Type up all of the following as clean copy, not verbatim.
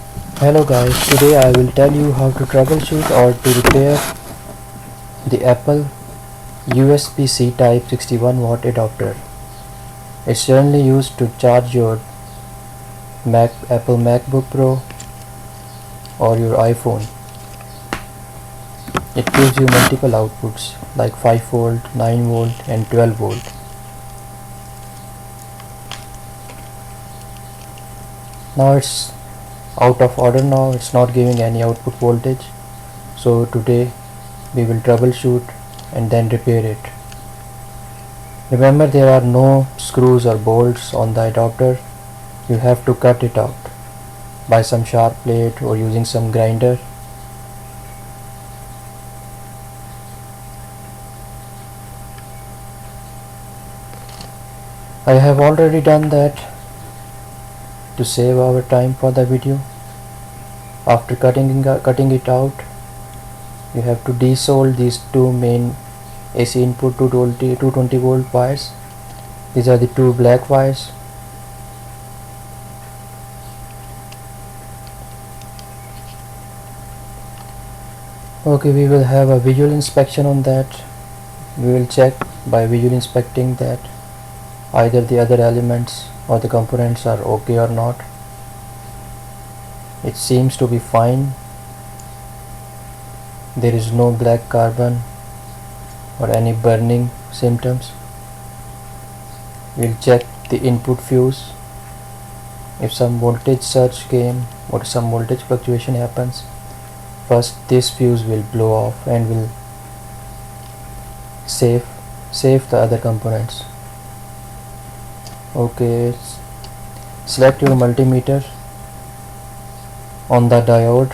Hello guys, today I will tell you how to troubleshoot or to repair the Apple USB-C type 61 watt adapter. It's generally used to charge your Apple MacBook Pro or your iPhone. It gives you multiple outputs like 5 volt, 9 volt and 12 volt. Now it's out of order now, it's not giving any output voltage. So today we will troubleshoot and then repair it. Remember, there are no screws or bolts on the adapter. You have to cut it out by some sharp plate or using some grinder. I have already done that to save our time for the video. After cutting it out, you have to desolder these two main AC input 220 volt wires. These are the two black wires. Okay, we will have a visual inspection on that. We will check by visual inspecting that either the other elements or the components are okay or not. It seems to be fine. There is no black carbon or any burning symptoms. We'll check the input fuse. If some voltage surge came or some voltage fluctuation happens, first this fuse will blow off and will save the other components. Okay, select your multimeter on the diode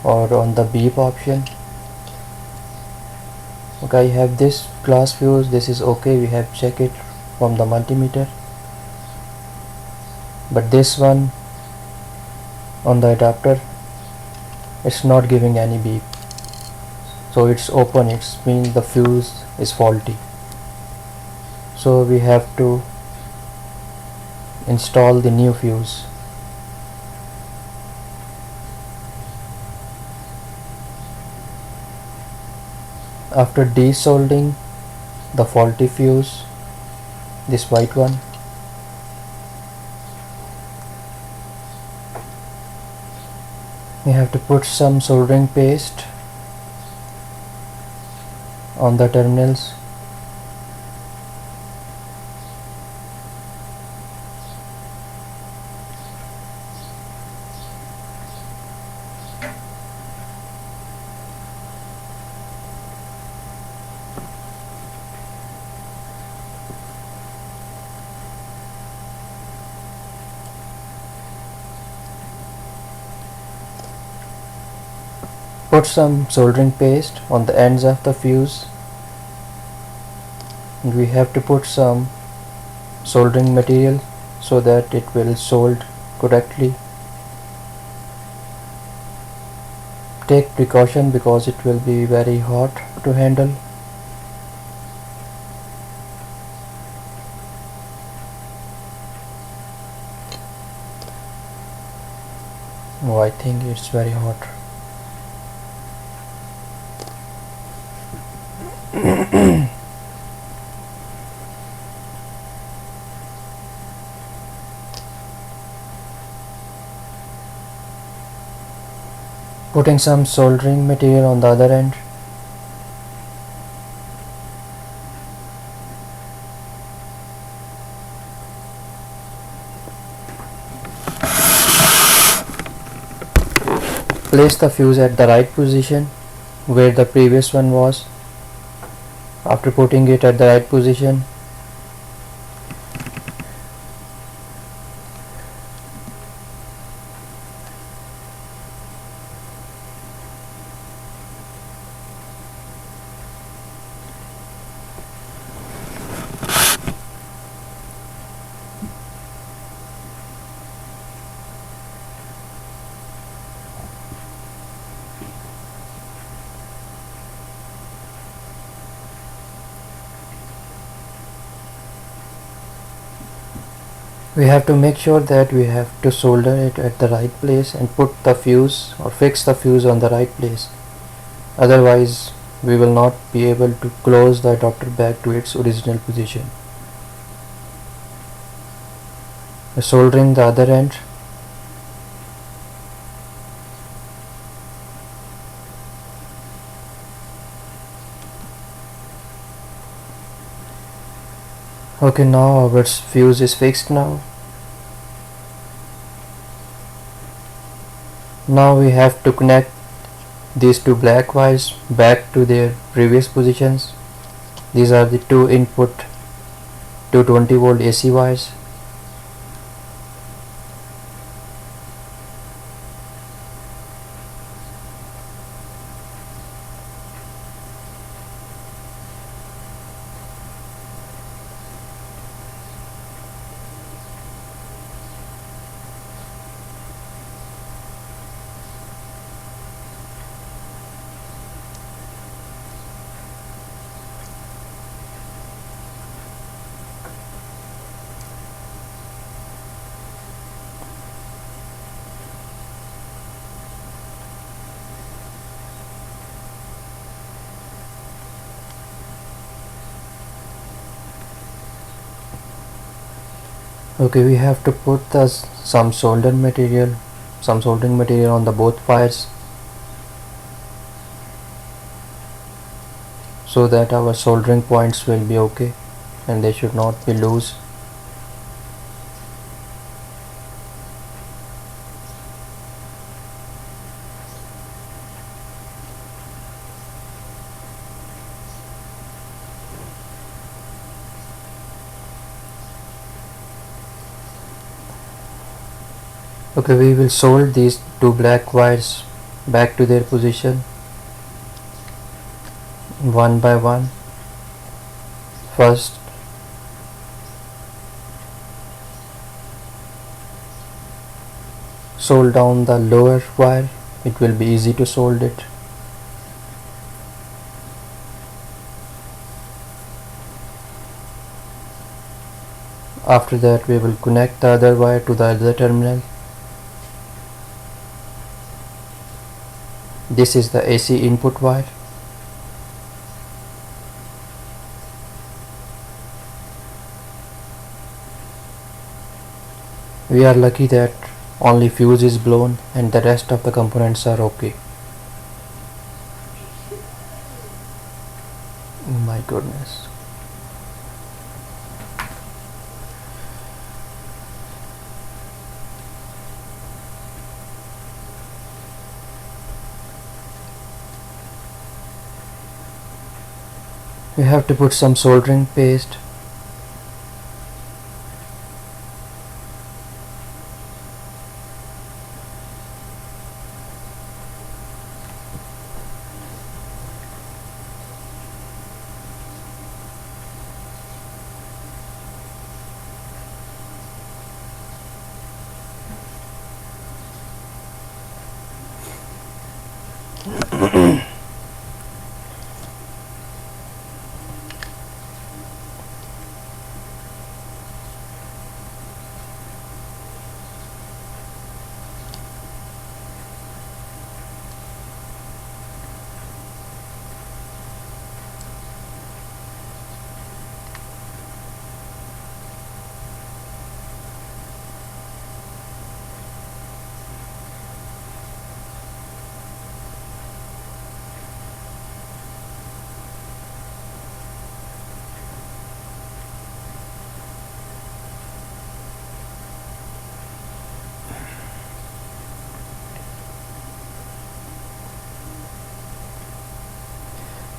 or on the beep option. Okay, I have this glass fuse. This is okay, we have checked it from the multimeter, but this one on the adapter, it's not giving any beep, so it's open. It means the fuse is faulty. So we have to install the new fuse. After desoldering the faulty fuse, this white one, we have to put some soldering paste on the terminals. Put some soldering paste on the ends of the fuse, and we have to put some soldering material so that it will solder correctly. Take precaution because it will be very hot to handle. Oh, I think it's very hot. Putting some soldering material on the other end. Place the fuse at the right position where the previous one was. After putting it at the right position, We have to make sure that we have to solder it at the right place and put the fuse or fix the fuse on the right place. Otherwise, we will not be able to close the adapter back to its original position. Soldering the other end. Okay, now our fuse is fixed now. Now we have to connect these two black wires back to their previous positions. These are the two input 220 volt AC wires. Okay, we have to put some soldering material on the both wires so that our soldering points will be okay and they should not be loose. Okay, we will solder these two black wires back to their position one by one. First, solder down the lower wire. It will be easy to solder it. After that, we will connect the other wire to the other terminal. This is the AC input wire. We are lucky that only fuse is blown and the rest of the components are okay. My goodness. We have to put some soldering paste.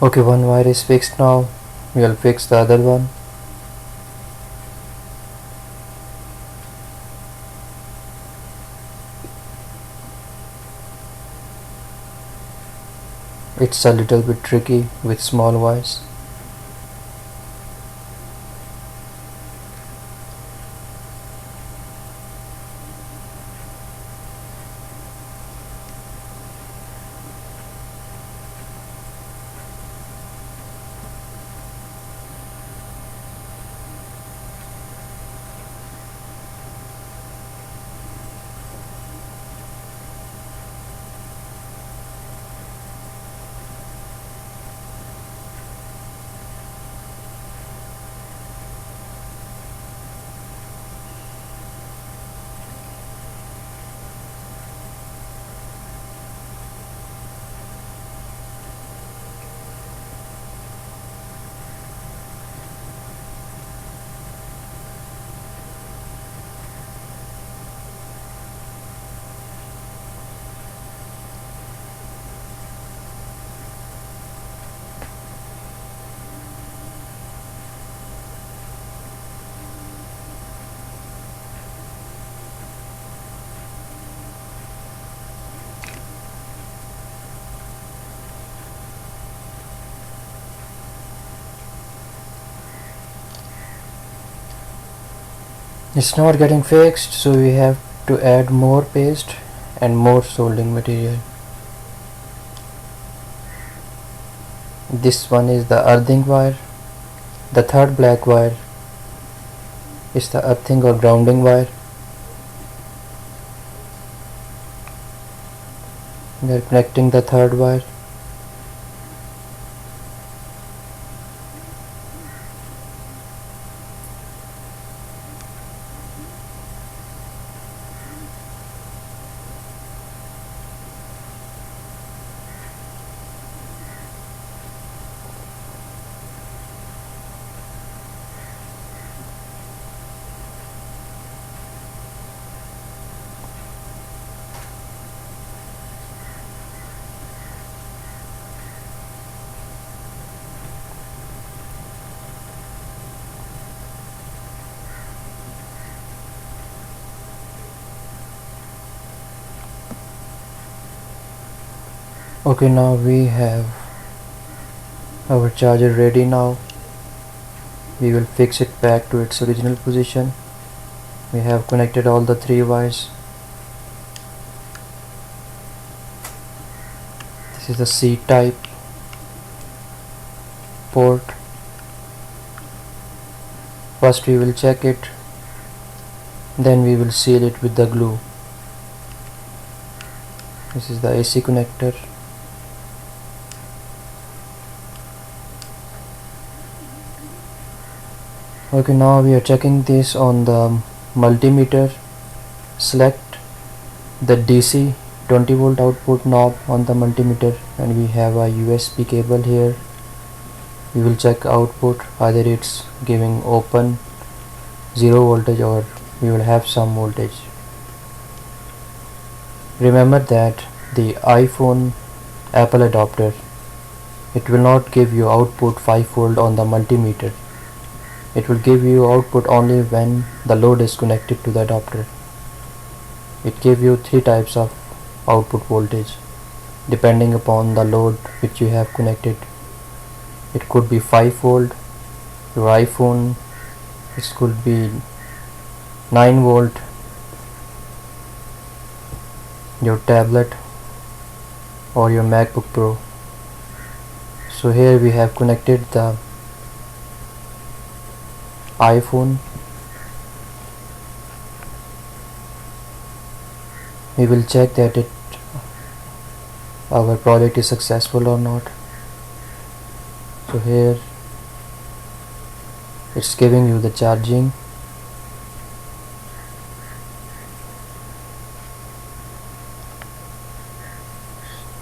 Okay, one wire is fixed now. We will fix the other one. It's a little bit tricky with small wires. It's not getting fixed, so we have to add more paste and more soldering material. This one is the earthing wire. The third black wire is the earthing or grounding wire. We are connecting the third wire. Okay, now we have our charger ready. Now we will fix it back to its original position. We have connected all the three wires. This is the C-type port. First we will check it, then we will seal it with the glue. This is the AC connector. Okay, now we are checking this on the multimeter. Select the DC 20 volt output knob on the multimeter, and we have a USB cable here. We will check output, either it's giving open 0 voltage or we will have some voltage. Remember that the iPhone Apple adapter, it will not give you output 5 volt on the multimeter. It will give you output only when the load is connected to the adapter. It gives you three types of output voltage depending upon the load which you have connected. It could be 5 volt, your iPhone, it could be 9 volt, your tablet or your MacBook Pro. So here we have connected the iPhone. We will check that our project is successful or not. So here it's giving you the charging.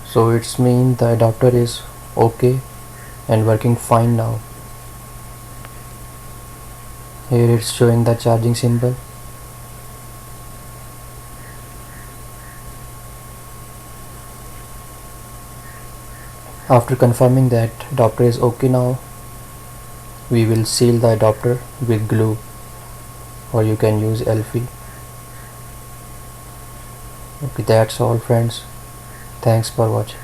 So it's mean the adapter is okay and working fine now. Here it's showing the charging symbol. After confirming that adapter is okay now, we will seal the adapter with glue, or you can use Elfie. Okay, that's all friends. Thanks for watching.